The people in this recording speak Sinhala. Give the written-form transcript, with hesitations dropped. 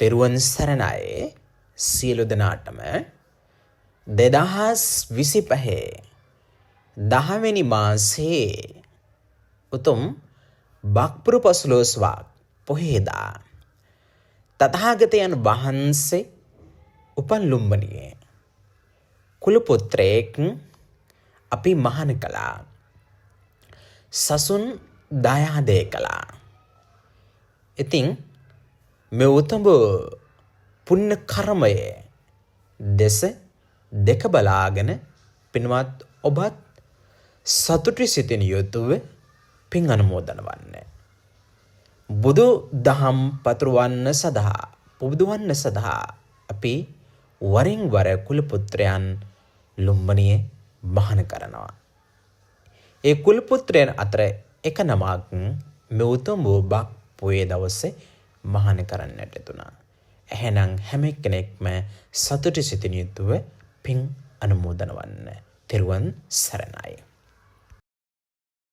තෙරුවන් සරණයි සියලු දෙනාටම 2025 10වෙනි මාසයේ උතුම් බක්පුරු පසළොස්වක් පොහේදා තථාගතයන් වහන්සේ උපන් ලුම්බනියේ කුල පුත්‍රයෙක් අපි මහාන කළා. සසුන් දායාදේ කළා. ඉතින් මේ උතුම් පුණ්‍ය කර්මයේ දෙස දෙක බලාගෙන පින්වත් ඔබත් සතුටු සිතින් යුතුව පින් අනුමෝදන වන්න. බුදු දහම් පතුරවන්න සඳහා පුබුදුවන්න සඳහා අපි වරින් වර කුල පුත්‍රයන් ලුම්බනියේ මහාන කරනවා. ඒ කුල පුත්‍රයන් අතර එක නමක් මේ උතුම් බක් පොයේ දවසේ මහාන කරන්නට තුනා. එහෙනම් හැම කෙනෙක්ම සතුටු සිතින් යුතුව පින් අනුමෝදන වන්න. තෙරුවන් සරණයි.